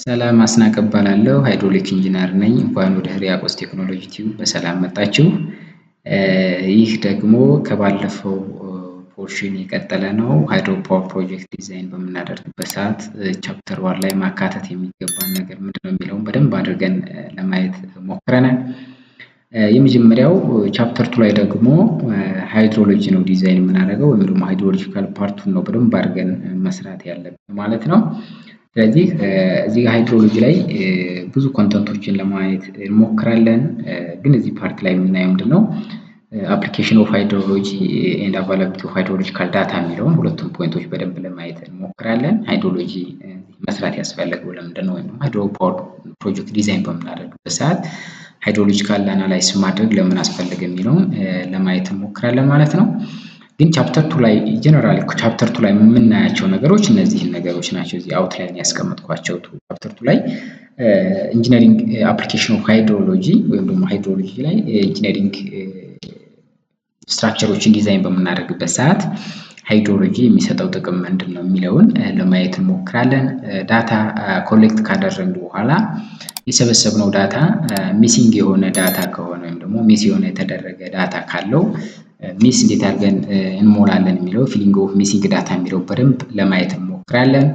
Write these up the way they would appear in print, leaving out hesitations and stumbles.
ሰላም አስናቀ እባላለሁ ሃይድሮሊክ ኢንጂነር ነኝ። እንኳን ወደ ህርያቆስ ቴክኖሎጂ ቲዩብ በሰላም መጣችሁ። ይህ ደግሞ ከባለፈው ፖርሽን የቀጠለ ነው። ሃይድሮ ፓወር ፕሮጀክት ዲዛይን በምናደርግበት ሰዓት ቻፕተር 1 ላይ ማካተት የሚገባን ነገር ምንድነው የሚለውን በደንብ አድርገን ለማየት ሞክረናል። የመጀመሪያው ቻፕተር 2 ላይ ደግሞ ሃይድሮሎጂ ነው ዲዛይን የምናደርገው ወይም ደግሞ ሃይድሮሎጂካል ፓርቱን ነው በደንብ አድርገን መስራት ያለብን ማለት ነው። ስለዚህ እዚህ ሃይድሮሎጂ ላይ ብዙ ኮንተንቶችን ለማየት እንሞክራለን። ግን እዚህ ፓርት ላይ የምናየው ምንድነው አፕሊኬሽን ኦፍ ሃይድሮሎጂ ኤንድ አቫይላቢሊቲ ኦፍ ሃይድሮሎጂካል ዳታ የሚለውን ሁለቱም ፖይንቶች በደንብ ለማየት እንሞክራለን። ሃይድሮሎጂ መስራት ያስፈለገው ለምንድነው ወይም ሃይድሮ ፓወር ፕሮጀክት ዲዛይን በምናደርግበት ሰዓት ሃይድሮሎጂካል አናላይስ ማድረግ ለምን አስፈለገ የሚለውን ለማየት እንሞክራለን ማለት ነው። ግን ቻፕተር 2 ላይ ጀነራሊ ቻፕተር 2 ላይ የምናያቸው ነገሮች እነዚህን ነገሮች ናቸው። እዚህ አውትላይን ያስቀመጥኳቸው ቻፕተር 2 ላይ ኢንጂነሪንግ አፕሊኬሽን ኦፍ ሃይድሮሎጂ ወይም ደግሞ ሃይድሮሎጂ ላይ ኢንጂነሪንግ ስትራክቸሮችን ዲዛይን በምናደርግበት ሰዓት ሃይድሮሎጂ የሚሰጠው ጥቅም ምንድን ነው የሚለውን ለማየት እንሞክራለን። ዳታ ኮሌክት ካደረግን በኋላ የሰበሰብነው ዳታ ሚሲንግ የሆነ ዳታ ከሆነ ወይም ደግሞ ሚስ የሆነ የተደረገ ዳታ ካለው ሚስ እንዴት አድርገን እንሞላለን የሚለው ፊሊንግ ኦፍ ሚሲንግ ዳታ የሚለው በደንብ ለማየት እንሞክራለን።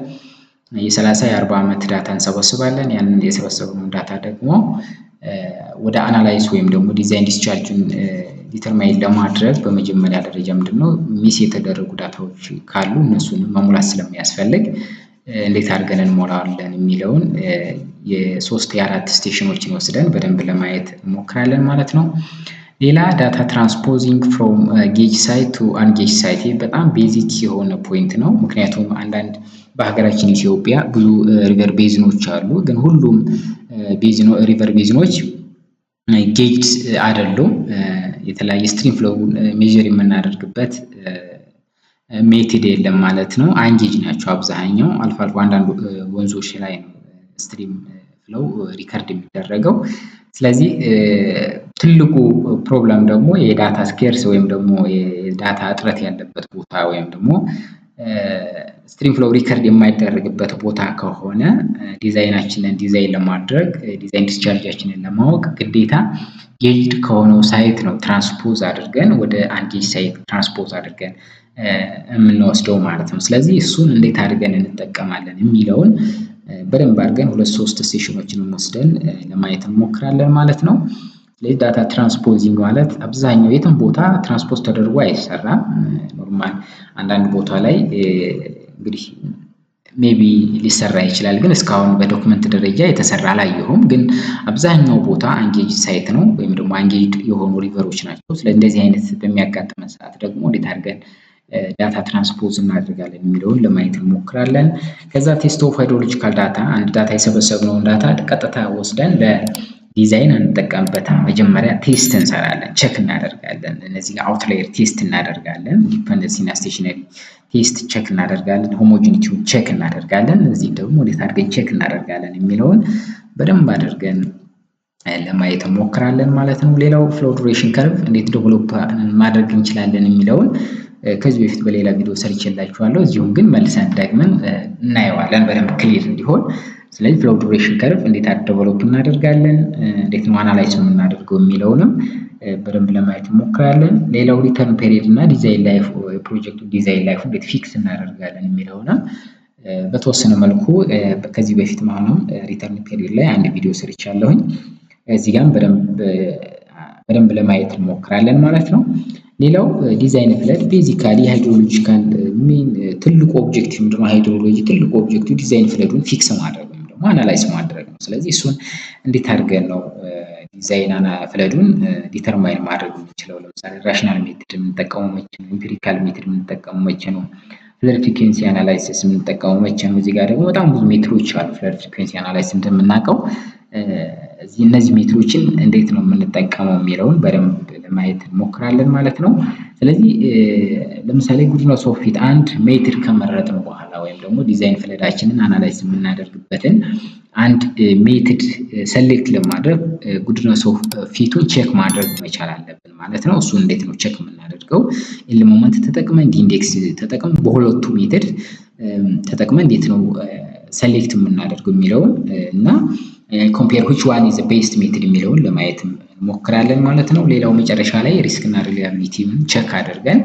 የ30 የ40 ዓመት ዳታ እንሰበስባለን። ያንን የሰበሰብነው ዳታ ደግሞ ወደ አናላይዝ ወይም ደግሞ ዲዛይን ዲስቻርጅን ዲተርማይን ለማድረግ በመጀመሪያ ደረጃ ምንድነው ሚስ የተደረጉ ዳታዎች ካሉ እነሱን መሙላት ስለሚያስፈልግ እንዴት አድርገን እንሞላዋለን የሚለውን የ3 የ4 ስቴሽኖችን ወስደን በደንብ ለማየት እንሞክራለን ማለት ነው። ሌላ ዳታ ትራንስፖዚንግ ፍሮም ጌጅ ሳይት ቱ አንጌጅ ሳይት በጣም ቤዚክ የሆነ ፖይንት ነው። ምክንያቱም አንዳንድ በሀገራችን ኢትዮጵያ ብዙ ሪቨር ቤዝኖች አሉ። ግን ሁሉም ሪቨር ቤዝኖች ጌጅ አይደሉም። የተለያየ ስትሪም ፍሎውን ሜዥር የምናደርግበት ሜትድ የለም ማለት ነው። አንጌጅ ናቸው አብዛኛው። አልፎ አልፎ አንዳንድ ወንዞች ላይ ነው ስትሪም ፍሎው ሪከርድ የሚደረገው። ስለዚህ ትልቁ ፕሮብለም ደግሞ የዳታ ስኬርስ ወይም ደግሞ የዳታ እጥረት ያለበት ቦታ ወይም ደግሞ ስትሪም ፍሎው ሪከርድ የማይደረግበት ቦታ ከሆነ ዲዛይናችንን ዲዛይን ለማድረግ ዲዛይን ዲስቻርጃችንን ለማወቅ ግዴታ ጌጅድ ከሆነው ሳይት ነው ትራንስፖዝ አድርገን ወደ አንጌጅ ሳይት ትራንስፖዝ አድርገን የምንወስደው ማለት ነው። ስለዚህ እሱን እንዴት አድርገን እንጠቀማለን የሚለውን በደንብ አድርገን 2-3 ስቴሽኖችን ወስደን ለማየት እንሞክራለን ማለት ነው። ስለዚህ ዳታ ትራንስፖዚንግ ማለት አብዛኛው የትም ቦታ ትራንስፖዝ ተደርጎ አይሰራም። ኖርማል አንዳንድ ቦታ ላይ እንግዲህ ሜቢ ሊሰራ ይችላል፣ ግን እስካሁን በዶክመንት ደረጃ የተሰራ አላየሁም። ግን አብዛኛው ቦታ አንጌጅ ሳይት ነው ወይም ደግሞ አንጌጅድ የሆኑ ሪቨሮች ናቸው። ስለዚህ እንደዚህ አይነት በሚያጋጥመን ሰዓት ደግሞ እንዴት አድርገን ዳታ ትራንስፖዝ እናደርጋለን የሚለውን ለማየት እንሞክራለን። ከዛ ቴስት ኦፍ ሃይድሮሎጂካል ዳታ አንድ ዳታ የሰበሰብነውን ዳታ ቀጥታ ወስደን ለዲዛይን አንጠቀምበትም። መጀመሪያ ቴስት እንሰራለን፣ ቼክ እናደርጋለን። እነዚህ አውትላየር ቴስት እናደርጋለን፣ ዲፔንደንሲ እና ስቴሽነሪ ቴስት ቼክ እናደርጋለን፣ ሆሞጂኒቲውን ቼክ እናደርጋለን። እዚህ ደግሞ እንዴት አድርገን ቼክ እናደርጋለን የሚለውን በደንብ አድርገን ለማየት እንሞክራለን ማለት ነው። ሌላው ፍሎው ዱሬሽን ከርቭ እንዴት ዴቨሎፕ ማድረግ እንችላለን የሚለውን ከዚህ በፊት በሌላ ቪዲዮ ሰርቼላችኋለሁ። እዚሁም ግን መልሰን ደግመን እናየዋለን በደንብ ክሊር እንዲሆን። ስለዚህ ፍሎው ዱሬሽን ከርቭ እንዴት ዴቨሎፕ እናደርጋለን፣ እንዴት ነው አናላይዝ የምናደርገው የሚለውንም በደንብ ለማየት እንሞክራለን። ሌላው ሪተርን ፔሪድ እና ዲዛይን ላይፍ ፕሮጀክቱ ዲዛይን ላይፍ እንዴት ፊክስ እናደርጋለን የሚለውንም በተወሰነ መልኩ ከዚህ በፊት ማሁንም ሪተርን ፔሪድ ላይ አንድ ቪዲዮ ሰርቻለሁኝ። እዚህ ጋርም በደንብ ለማየት እንሞክራለን ማለት ነው። ሌላው ዲዛይን ፍለድ ቤዚካሊ ሃይድሮሎጂካል ሜን ትልቁ ኦብጀክቲቭ ምንድነው? ሃይድሮሎጂ ትልቁ ኦብጀክቲቭ ዲዛይን ፍለዱን ፊክስ ማድረግ ወይም ደግሞ አናላይዝ ማድረግ ነው። ስለዚህ እሱን እንዴት አድርገን ነው ዲዛይን ፍለዱን ዲተርማይን ማድረግ የምንችለው? ለምሳሌ ራሽናል ሜትድ የምንጠቀመው መቼ ነው? ኢምፒሪካል ሜትድ የምንጠቀመው መቼ ነው? ፍለድ ፍሪኩዌንሲ አናላይሲስ የምንጠቀመው መቼ ነው? እዚህ ጋር ደግሞ በጣም ብዙ ሜትዶች አሉ። ፍለድ ፍሪኩዌንሲ አናላይሲስ እንደምናውቀው እነዚህ ሜትዶችን እንዴት ነው የምንጠቀመው የሚለውን በደንብ ለማየት እንሞክራለን ማለት ነው። ስለዚህ ለምሳሌ ጉድነስ ኦፍ ፊት አንድ ሜትድ ከመረጥን በኋላ ወይም ደግሞ ዲዛይን ፍለዳችንን አናላይዝ የምናደርግበትን አንድ ሜትድ ሰሌክት ለማድረግ ጉድነስ ኦፍ ፊቱን ቼክ ማድረግ መቻል አለብን ማለት ነው። እሱን እንዴት ነው ቼክ የምናደርገው? ኢንድ ሞመንት ተጠቅመን ኢንዴክስ ተጠቅመን በሁለቱ ሜትድ ተጠቅመን እንዴት ነው ሰሌክት የምናደርገው የሚለውን እና ኮምፔር which one is the best method የሚለውን ለማየት እንሞክራለን ማለት ነው። ሌላው መጨረሻ ላይ ሪስክ እና ሪላያቢሊቲን ቼክ አድርገን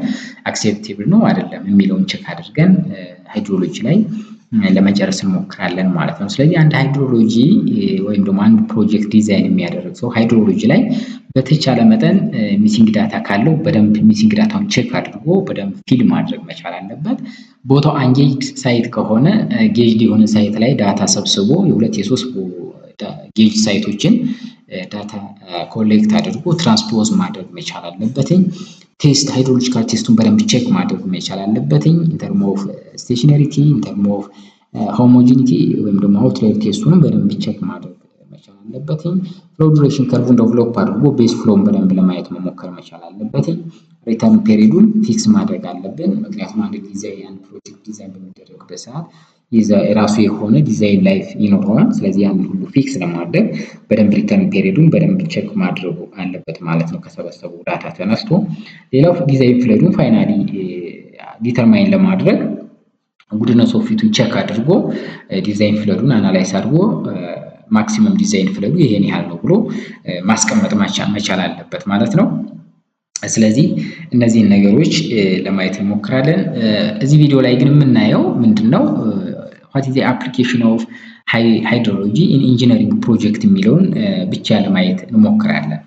አክሴፕቴብል ነው አይደለም የሚለውን ቼክ አድርገን ሃይድሮሎጂ ላይ ለመጨረስ እንሞክራለን ማለት ነው። ስለዚህ አንድ ሃይድሮሎጂ ወይም ደግሞ አንድ ፕሮጀክት ዲዛይን የሚያደርግ ሰው ሃይድሮሎጂ ላይ በተቻለ መጠን ሚሲንግ ዳታ ካለው በደንብ ሚሲንግ ዳታውን ቼክ አድርጎ በደንብ ፊል ማድረግ መቻል አለበት። ቦታው አንጌጅድ ሳይት ከሆነ ጌጅድ የሆነ ሳይት ላይ ዳታ ሰብስቦ የሁለት የሶስት ጌጅ ሳይቶችን ዳታ ኮሌክት አድርጎ ትራንስፖዝ ማድረግ መቻል አለበትኝ። ቴስት ሃይድሮሎጂካል ቴስቱን በደንብ ቼክ ማድረግ መቻል አለበትኝ። ኢንተርም ኦፍ ስቴሽነሪቲ፣ ኢንተርም ኦፍ ሆሞጂኒቲ ወይም ደግሞ አውትላየር ቴስቱንም በደንብ ቼክ ማድረግ መቻል አለበትኝ። ፍሎው ዱሬሽን ከርቭን ዴቨሎፕ አድርጎ ቤዝ ፍሎውን በደንብ ለማየት መሞከር መቻል አለበትኝ። ሪተርን ፔሪዱን ፊክስ ማድረግ አለብን። ምክንያቱም አንድ ፕሮጀክት ዲዛይን በሚደረግበት ሰዓት የራሱ የሆነ ዲዛይን ላይፍ ይኖረዋል። ስለዚህ ያን ሁሉ ፊክስ ለማድረግ በደንብ ሪተርን ፔሪዱን በደንብ ቼክ ማድረጉ አለበት ማለት ነው ከሰበሰቡ ዳታ ተነስቶ። ሌላው ዲዛይን ፍለዱን ፋይናሊ ዲተርማይን ለማድረግ ጉድነስ ኦፍ ፊቱን ቼክ አድርጎ ዲዛይን ፍለዱን አናላይዝ አድርጎ ማክሲመም ዲዛይን ፍለዱ ይሄን ያህል ነው ብሎ ማስቀመጥ መቻል አለበት ማለት ነው። ስለዚህ እነዚህን ነገሮች ለማየት እንሞክራለን። እዚህ ቪዲዮ ላይ ግን የምናየው ምንድነው what is the application of hydrology in engineering project የሚለውን ብቻ ለማየት እንሞክራለን።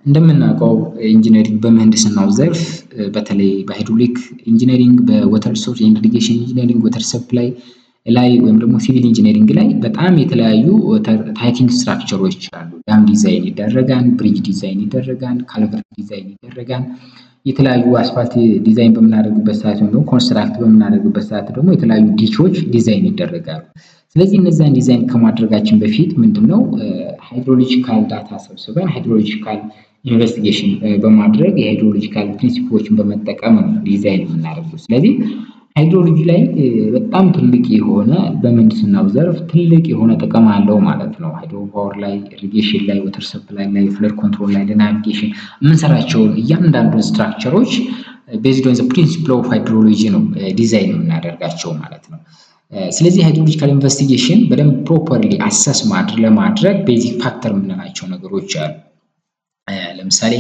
እንደምናውቀው ኢንጂነሪንግ በምህንድስናው ዘርፍ በተለይ በሃይድሮሊክ ኢንጂነሪንግ፣ በወተር ሪሶርስ ኤንድ ኢሪጌሽን ኢንጂነሪንግ፣ ወተር ሰፕላይ ላይ ወይም ደግሞ ሲቪል ኢንጂነሪንግ ላይ በጣም የተለያዩ ታይፒንግ ስትራክቸሮች አሉ። ዳም ዲዛይን ይደረጋል፣ ብሪጅ ዲዛይን ይደረጋል፣ ካልቨርት ዲዛይን ይደረጋል። የተለያዩ አስፋልት ዲዛይን በምናደርግበት ሰዓት ወይም ደግሞ ኮንስትራክት በምናደርግበት ሰዓት ደግሞ የተለያዩ ዲቾች ዲዛይን ይደረጋሉ። ስለዚህ እነዛን ዲዛይን ከማድረጋችን በፊት ምንድነው ሃይድሮሎጂካል ዳታ ሰብስበን ሃይድሮሎጂካል ኢንቨስቲጌሽን በማድረግ የሃይድሮሎጂካል ፕሪንሲፕሎችን በመጠቀም ነው ዲዛይን የምናደርገው። ስለዚህ ሃይድሮሎጂ ላይ በጣም ትልቅ የሆነ በምህንድስናው ዘርፍ ትልቅ የሆነ ጥቅም አለው ማለት ነው። ሃይድሮ ፓወር ላይ፣ ኢሪጌሽን ላይ፣ ወተር ሰፕላይ ላይ፣ ፍለድ ኮንትሮል ላይ፣ ለናቪጌሽን የምንሰራቸውን እያንዳንዱን ስትራክቸሮች ቤዝድ ኦን ዘ ፕሪንሲፕል ኦፍ ሃይድሮሎጂ ነው ዲዛይን የምናደርጋቸው ማለት ነው። ስለዚህ ሃይድሮሎጂካል ኢንቨስቲጌሽን በደንብ ፕሮፐርሊ አሰስ ለማድረግ ቤዚክ ፋክተር የምንላቸው ነገሮች አሉ። ለምሳሌ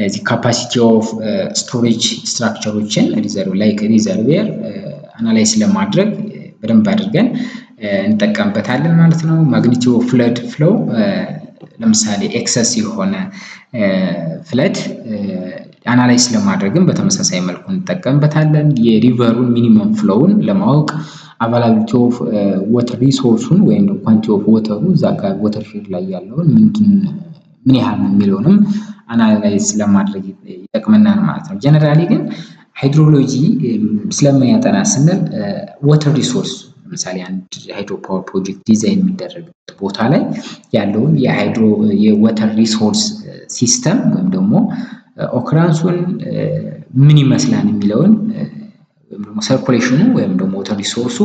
እዚህ ካፓሲቲ ኦፍ ስቶሬጅ ስትራክቸሮችን ሪዘርቬር አናላይዝ ለማድረግ በደንብ አድርገን እንጠቀምበታለን ማለት ነው። ማግኒቲ ኦፍ ፍለድ ፍሎው ለምሳሌ ኤክሰስ የሆነ ፍለድ አናላይዝ ለማድረግም በተመሳሳይ መልኩ እንጠቀምበታለን። የሪቨሩን ሚኒመም ፍሎውን ለማወቅ አቫላቢሊቲ ኦፍ ወተር ሪሶርሱን ወይም ኳንቲ ኦፍ ወተሩ እዛ አካባቢ ወተር ሼድ ላይ ያለውን ምን ያህል ነው የሚለውንም አናላይዝ ለማድረግ ይጠቅመናል ማለት ነው። ጀነራሊ ግን ሃይድሮሎጂ ስለሚያጠና ስንል ወተር ሪሶርስ ለምሳሌ አንድ ሃይድሮ ፓወር ፕሮጀክት ዲዛይን የሚደረግበት ቦታ ላይ ያለውን የወተር ሪሶርስ ሲስተም ወይም ደግሞ ኦክራንሱን ምን ይመስላል የሚለውን ወይም ደግሞ ሰርኩሌሽኑ ወይም ደግሞ ወተር ሪሶርሱ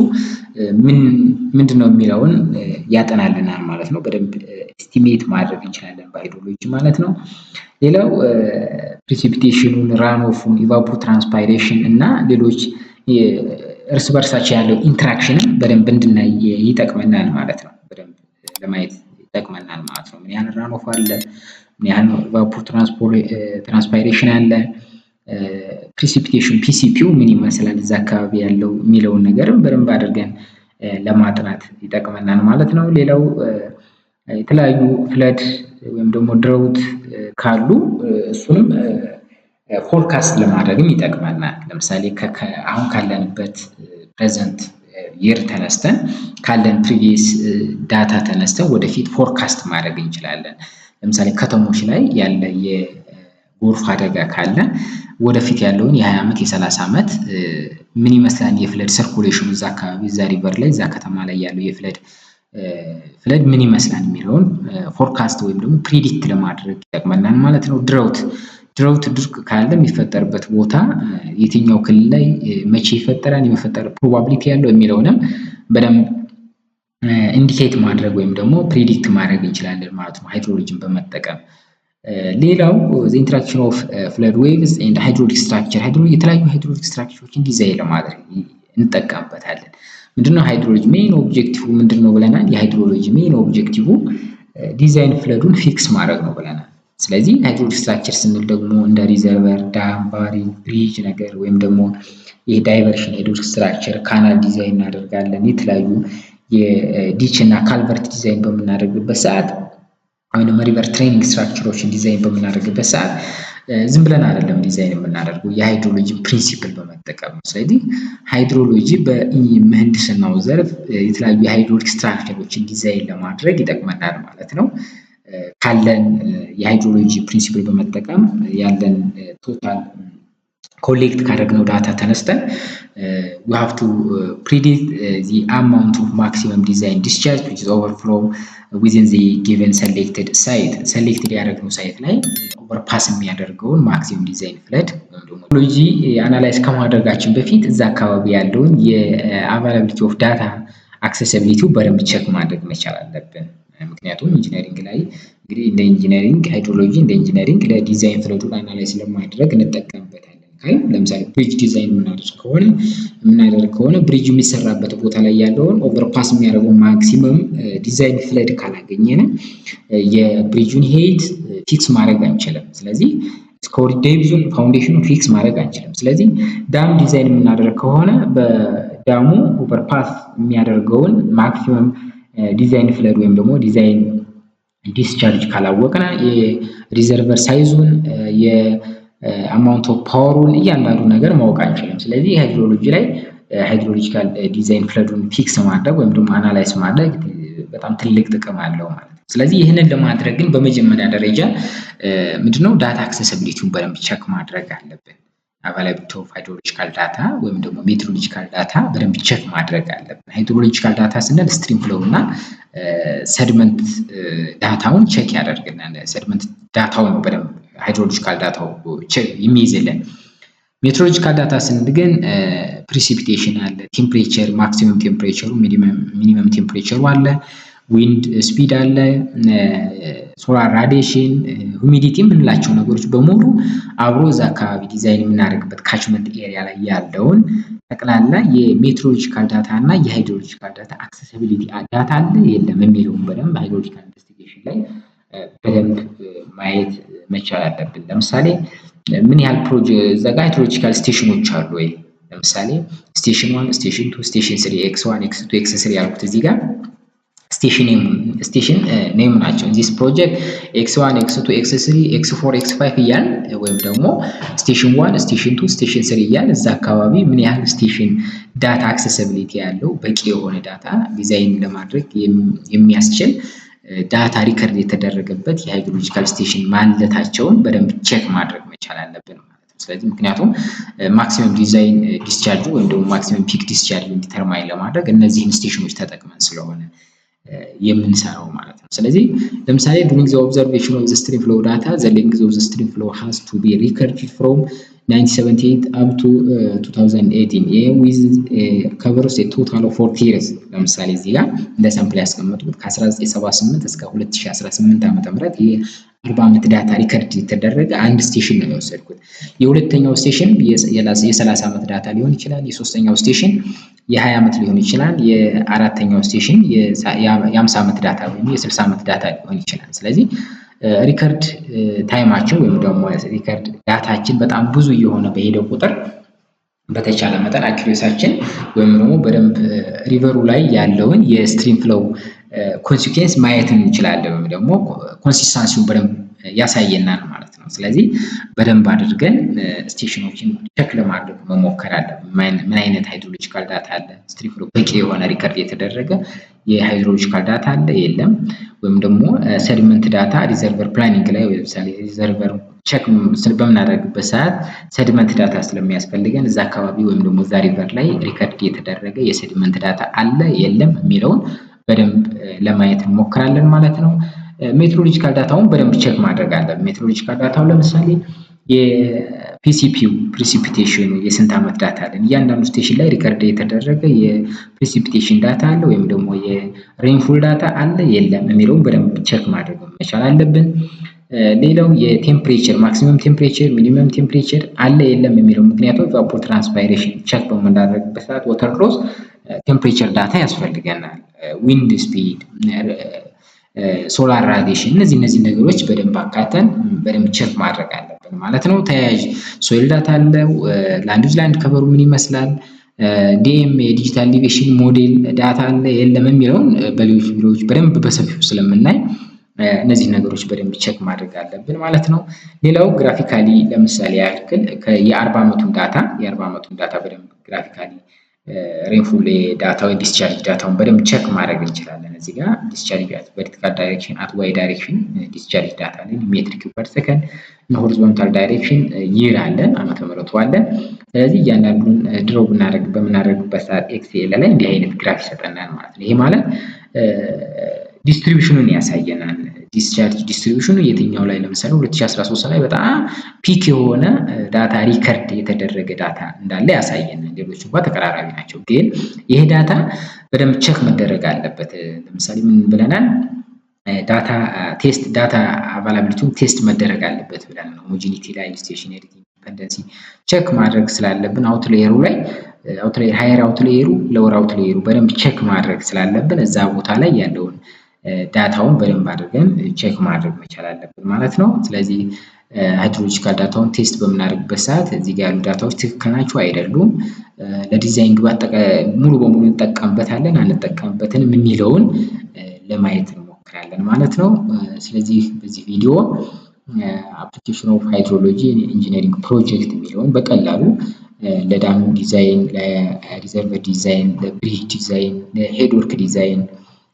ምንድነው የሚለውን ያጠናልናል ማለት ነው። በደንብ ኤስቲሜት ማድረግ እንችላለን በሃይድሮሎጂ ማለት ነው። ሌላው ፕሪሲፒቴሽኑን፣ ራንኦፉን፣ ኢቫፖትራንስፓይሬሽን እና ሌሎች እርስ በርሳቸው ያለው ኢንተራክሽንን በደንብ እንድናይ ይጠቅመናል ማለት ነው። በደንብ ለማየት ይጠቅመናል ማለት ነው። ምን ያህል ራንኦፍ አለ፣ ምን ያህል ኢቫፖትራንስፓይሬሽን አለ፣ ፕሪሲፒቴሽን ፒሲፒው ምን ይመስላል እዛ አካባቢ ያለው የሚለውን ነገርም በደንብ አድርገን ለማጥናት ይጠቅመናል ማለት ነው። ሌላው የተለያዩ ፍለድ ወይም ደግሞ ድረውት ካሉ እሱንም ፎርካስት ለማድረግም ይጠቅመናል። ለምሳሌ አሁን ካለንበት ፕሬዘንት የር ተነስተን ካለን ፕሪቪየስ ዳታ ተነስተን ወደፊት ፎርካስት ማድረግ እንችላለን። ለምሳሌ ከተሞች ላይ ያለ የጎርፍ አደጋ ካለ ወደፊት ያለውን የ20 ዓመት የ30 ዓመት ምን ይመስላል የፍለድ ሰርኩሌሽኑ እዛ አካባቢ እዛ ሪቨር ላይ እዛ ከተማ ላይ ያለው የፍለድ ምን ይመስላል የሚለውን ፎርካስት ወይም ደግሞ ፕሪዲክት ለማድረግ ይጠቅመናል ማለት ነው። ድረውት ድርቅ ካለ የሚፈጠርበት ቦታ የትኛው ክልል ላይ መቼ ይፈጠራል፣ የመፈጠር ፕሮባቢሊቲ ያለው የሚለውንም በደንብ ኢንዲኬት ማድረግ ወይም ደግሞ ፕሪዲክት ማድረግ እንችላለን ማለት ነው ሃይድሮሎጂን በመጠቀም። ሌላው the interaction of flood waves and hydraulic structure የተለያዩ ሃይድሮሊክ ስትራክቸሮችን ዲዛይን ለማድረግ እንጠቀምበታለን። ምንድነው ሃይድሮሎጂ ሜይን ኦብጀክቲቭ ምንድነው ብለናል? የሃይድሮሎጂ ሜይን ኦብጀክቲቭ ዲዛይን ፍለዱን ፊክስ ማድረግ ነው ብለናል። ስለዚህ ሃይድሮሎጂክ ስትራክቸር ስንል ደግሞ እንደ ሪዘርቨር፣ ዳም፣ ባሪ፣ ብሪጅ ነገር ወይም ደግሞ ይሄ ዳይቨርሽን ሃይድሮሎጂክ ስትራክቸር ካናል ዲዛይን እናደርጋለን። የተለያዩ የዲች እና ካልቨርት ዲዛይን በምናደርግበት ሰዓት ወይም ሪቨር ትሬኒንግ ስትራክቸሮችን ዲዛይን በምናደርግበት ሰዓት ዝም ብለን አይደለም ዲዛይን የምናደርገው የሃይድሮሎጂ ፕሪንሲፕል በመጠቀም ነው። ስለዚህ ሃይድሮሎጂ በምህንድስናው ዘርፍ የተለያዩ የሃይድሮሎጂክ ስትራክቸሮችን ዲዛይን ለማድረግ ይጠቅመናል ማለት ነው። ካለን የሃይድሮሎጂ ፕሪንሲፕል በመጠቀም ያለን ቶታል ኮሌክት ካደረግነው ዳታ ተነስተን we have to predict the amount of maximum design discharge which is overflow within the given selected site selected ያደረግነው ሳይት ላይ ኦቨርፓስ የሚያደርገውን ማክሲመም ዲዛይን ፍለድ ሃይድሮሎጂ አናላይዝ ከማድረጋችን በፊት እዛ አካባቢ ያለውን የአቫይላቢሊቲ ኦፍ ዳታ አክሰሲቢሊቲው በደንብ ቼክ ማድረግ መቻል አለብን። ምክንያቱም ኢንጂነሪንግ ላይ እንግዲህ እንደ ኢንጂነሪንግ ሃይድሮሎጂ እንደ ኢንጂነሪንግ ለዲዛይን ፍለዱን አናላይዝ ለማድረግ እንጠቀምበታለን። ለምሳሌ ብሪጅ ዲዛይን የምናደርግ ከሆነ ብሪጅ የሚሰራበት ቦታ ላይ ያለውን ኦቨርፓስ የሚያደርገው ማክሲመም ዲዛይን ፍለድ ካላገኘን የብሪጁን ሄይት ፊክስ ማድረግ አንችልም። ስለዚህ ስኮር ዴፕዙን ፋውንዴሽኑን ፊክስ ማድረግ አንችልም። ስለዚህ ዳም ዲዛይን የምናደርግ ከሆነ በዳሙ ኦቨርፓስ የሚያደርገውን ማክሲመም ዲዛይን ፍለድ ወይም ደግሞ ዲዛይን ዲስቻርጅ ካላወቅና የሪዘርቨር ሳይዙን የአማውንት ኦፍ ፓወሩን እያንዳንዱ ነገር ማወቅ አንችልም። ስለዚህ ሃይድሮሎጂ ላይ ሃይድሮሎጂካል ዲዛይን ፍለዱን ፊክስ ማድረግ ወይም ደግሞ አናላይዝ ማድረግ በጣም ትልቅ ጥቅም አለው ማለት ነው። ስለዚህ ይህንን ለማድረግ ግን በመጀመሪያ ደረጃ ምንድነው ዳታ አክሰሲቢሊቲውን በደንብ ቼክ ማድረግ አለብን። አቫይላቢሊቲ ኦፍ ሃይድሮሎጂካል ዳታ ወይም ደግሞ ሜትሮሎጂካል ዳታ በደንብ ቼክ ማድረግ አለብን። ሃይድሮሎጂካል ዳታ ስንል ስትሪም ፍሎው እና ሰድመንት ዳታውን ቼክ ያደርግናል። ሰድመንት ዳታው ነው በደንብ ሃይድሮሎጂካል ዳታው የሚይዝልን። ሜትሮሎጂካል ዳታ ስንል ግን ፕሪሲፒቴሽን አለ፣ ቴምፕሬቸር ማክሲመም ቴምፕሬቸሩ፣ ሚኒመም ቴምፕሬቸሩ አለ፣ ዊንድ ስፒድ አለ፣ ሶላር ራዲዬሽን፣ ሁሚዲቲ የምንላቸው ነገሮች በሙሉ አብሮ እዛ አካባቢ ዲዛይን የምናደርግበት ካችመንት ኤሪያ ላይ ያለውን ጠቅላላ የሜትሮሎጂካል ዳታ እና የሃይድሮሎጂካል ዳታ አክሰሲቢሊቲ ዳታ አለ የለም የሚለውን በደንብ ሃይድሮሎጂካል ኢንቨስቲጌሽን ላይ በደንብ ማየት መቻል አለብን። ለምሳሌ ምን ያህል እዛ ጋ ሃይድሮሎጂካል ስቴሽኖች አሉ ወይ? ለምሳሌ ስቴሽን 1 ስቴሽን 2 ስቴሽን 3 x1 x2 x3 ያልኩት እዚህ ጋር ስቴሽን ኔም ናቸው። ዚስ ፕሮጀክት x1 x2 x3 x4 x5 እያል ወይም ደግሞ ስቴሽን 1 ስቴሽን 2 ስቴሽን 3 እያል እዛ አካባቢ ምን ያህል ስቴሽን ዳታ አክሰሲቢሊቲ ያለው በቂ የሆነ ዳታ ዲዛይን ለማድረግ የሚያስችል ዳታ ሪከርድ የተደረገበት የሃይድሮሎጂካል ስቴሽን ማለታቸውን በደንብ ቼክ ማድረግ መቻል አለብን ማለት ነው። ስለዚህ ምክንያቱም ማክሲመም ዲዛይን ዲስቻርጅ ወይም ደግሞ ማክሲመም ፒክ ዲስቻርጅ ዲተርማይን ለማድረግ እነዚህን ስቴሽኖች ተጠቅመን ስለሆነ የምንሰራው ማለት ነው። ስለዚህ ለምሳሌ during the observation of the stream flow data the length of the stream flow has to be recorded from 1978 up to 2018 with covers a total of 40 years። ለምሳሌ እዚህ ጋር እንደ ሳምፕል ያስቀመጥኩት ከ1978 እስከ 2018 ዓ.ም የ40 ዓመት ዳታ ሪከርድ የተደረገ አንድ ስቴሽን ነው የወሰድኩት። የሁለተኛው ስቴሽን የ30 ዓመት ዳታ ሊሆን ይችላል። የሶስተኛው ስቴሽን የ20 ዓመት ሊሆን ይችላል። የአራተኛው ስቴሽን የ50 ዓመት ዳታ ወይም የ60 ዓመት ዳታ ሊሆን ይችላል። ስለዚህ ሪከርድ ታይማችን ወይም ደግሞ ሪከርድ ዳታችን በጣም ብዙ እየሆነ በሄደ ቁጥር በተቻለ መጠን አክዩሬሲያችን ወይም ደግሞ በደንብ ሪቨሩ ላይ ያለውን የስትሪም ፍሎው ኮንሲኩዌንስ ማየት እንችላለን ወይም ደግሞ ኮንሲስታንሲውን በደንብ ያሳየናል ማለት ነው። ስለዚህ በደንብ አድርገን ስቴሽኖችን ቼክ ለማድረግ መሞከር አለብን። ምን አይነት ሃይድሮሎጂካል ዳታ አለ? ስትሪም ፍሎው በቂ የሆነ ሪከርድ የተደረገ የሃይድሮሎጂካል ዳታ አለ የለም? ወይም ደግሞ ሰዲመንት ዳታ ሪዘርቨር ፕላኒንግ ላይ ለምሳሌ ሪዘርቨር ቼክ በምናደርግበት ሰዓት ሰዲመንት ዳታ ስለሚያስፈልገን እዛ አካባቢ ወይም ደግሞ እዛ ሪቨር ላይ ሪከርድ የተደረገ የሰዲመንት ዳታ አለ የለም የሚለውን በደንብ ለማየት እንሞክራለን ማለት ነው። ሜትሮሎጂካል ዳታውን በደንብ ቼክ ማድረግ አለብን። ሜትሮሎጂካል ዳታው ለምሳሌ የፒሲፒው ፕሪሲፒቴሽኑ የስንት ዓመት ዳታ አለን? እያንዳንዱ ስቴሽን ላይ ሪከርድ የተደረገ የፕሪሲፒቴሽን ዳታ አለ ወይም ደግሞ የሬንፉል ዳታ አለ የለም የሚለውን በደንብ ቼክ ማድረግ መቻል አለብን። ሌላው የቴምፕሬቸር ማክሲመም ቴምፕሬቸር ሚኒመም ቴምፕሬቸር አለ የለም የሚለው ምክንያቱም ቫፖር ትራንስፓይሬሽን ቼክ በምናደርግበት ሰዓት ወተር ሎስ ቴምፕሬቸር ዳታ ያስፈልገናል። ዊንድ ስፒድ፣ ሶላር ራዲዬሽን እነዚህ ነገሮች በደንብ አካተን በደንብ ቼክ ማድረግ አለብን ማለት ነው። ተያያዥ ሶይል ዳታ አለው። ላንድ ዩዝ ላንድ ከቨሩ ምን ይመስላል፣ ዲኤም የዲጂታል ኢሊቬሽን ሞዴል ዳታ አለ የለም የሚለውን በሌሎች ቪዲዮዎች በደንብ በሰፊው ስለምናይ እነዚህ ነገሮች በደንብ ቼክ ማድረግ አለብን ማለት ነው። ሌላው ግራፊካሊ ለምሳሌ ያክል የ40 ዓመቱን ዳታ በደንብ ግራፊካሊ ሬንፉል ዳታ ወይ ዲስቻርጅ ዳታውን በደንብ ቼክ ማድረግ እንችላለን። እዚህ ጋር ዲስቻርጅ አት ቨርቲካል ዳይሬክሽን አት ዋይ ዳይሬክሽን ዲስቻርጅ ዳታ አለን። ሜትር ኪዩብ ፐር ሰከንድ ሆሪዞንታል ዳይሬክሽን ይር አለን፣ ዓመተ ምህረቱ አለን። ስለዚህ እያንዳንዱን ድሮ በምናደርግበት ሰዓት ኤክስኤል ላይ እንዲህ አይነት ግራፍ ይሰጠናል ማለት ነው። ይሄ ማለት ዲስትሪቢዩሽኑን ያሳየናል። ዲስቻርጅ ዲስትሪቢዩሽኑ የትኛው ላይ ለምሳሌ 2013 ላይ በጣም ፒክ የሆነ ዳታ ሪከርድ የተደረገ ዳታ እንዳለ ያሳየናል። ሌሎች እንኳን ተቀራራቢ ናቸው፣ ግን ይሄ ዳታ በደንብ ቼክ መደረግ አለበት። ለምሳሌ ምን ብለናል? ዳታ አቫይላቢሊቲውን ቴስት መደረግ አለበት ብለናል። ሆሞጂኒቲ ላይ፣ ስቴሽነሪቲ፣ ኢንዲፔንደንሲ ቼክ ማድረግ ስላለብን አውትሌየሩ ላይ ሃየር አውትሌየሩ ሎወር አውትሌየሩ በደንብ ቼክ ማድረግ ስላለብን እዛ ቦታ ላይ ያለውን ዳታውን በደንብ አድርገን ቼክ ማድረግ መቻል አለብን ማለት ነው። ስለዚህ ሃይድሮሎጂካል ዳታውን ቴስት በምናደርግበት ሰዓት እዚህ ጋር ያሉ ዳታዎች ትክክል ናቸው አይደሉም፣ ለዲዛይን ግባት ሙሉ በሙሉ እንጠቀምበታለን አንጠቀምበትንም የሚለውን ለማየት እንሞክራለን ማለት ነው። ስለዚህ በዚህ ቪዲዮ አፕሊኬሽን ኦፍ ሃይድሮሎጂ ኢንጂነሪንግ ፕሮጀክት የሚለውን በቀላሉ ለዳም ዲዛይን፣ ለሪዘርቨር ዲዛይን፣ ለብሪጅ ዲዛይን፣ ለሄድወርክ ዲዛይን፣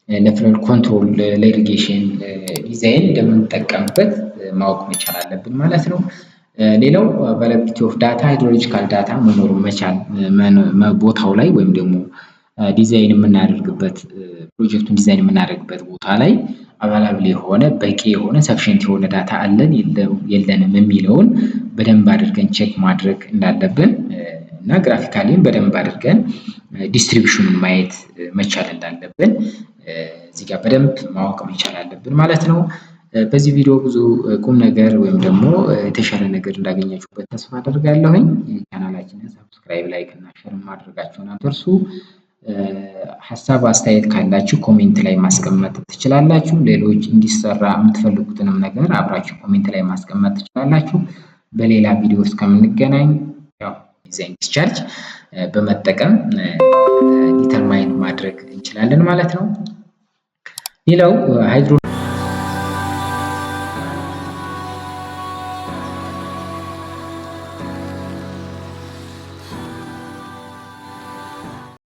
ለፍለድ ኮንትሮል፣ ለኢሪጌሽን ዲዛይን እንደምንጠቀምበት ማወቅ መቻል አለብን ማለት ነው። ሌላው አቫይላቢሊቲ ኦፍ ዳታ ሃይድሮሎጂካል ዳታ መኖሩን መቻል ቦታው ላይ ወይም ደግሞ ዲዛይን የምናደርግበት ፕሮጀክቱን ዲዛይን የምናደርግበት ቦታ ላይ አቫይላብል የሆነ በቂ የሆነ ሰፊሽንት የሆነ ዳታ አለን የለንም የሚለውን በደንብ አድርገን ቼክ ማድረግ እንዳለብን እና ግራፊካሊም በደንብ አድርገን ዲስትሪቢዩሽኑን ማየት መቻል እንዳለብን እዚህ ጋር በደንብ ማወቅ መቻል አለብን ማለት ነው። በዚህ ቪዲዮ ብዙ ቁም ነገር ወይም ደግሞ የተሻለ ነገር እንዳገኛችሁበት ተስፋ አደርጋለሁኝ። ቻናላችንን ሰብስክራይብ፣ ላይክ እና ሼር ማድረጋችሁን አትርሱ። ሀሳብ አስተያየት ካላችሁ ኮሜንት ላይ ማስቀመጥ ትችላላችሁ። ሌሎች እንዲሰራ የምትፈልጉትንም ነገር አብራችሁ ኮሜንት ላይ ማስቀመጥ ትችላላችሁ። በሌላ ቪዲዮ እስከምንገናኝ ያው ዲዛይን ዲስቻርጅ በመጠቀም ዲተርማይን ማድረግ እንችላለን ማለት ነው። ሌላው ሃይድሮ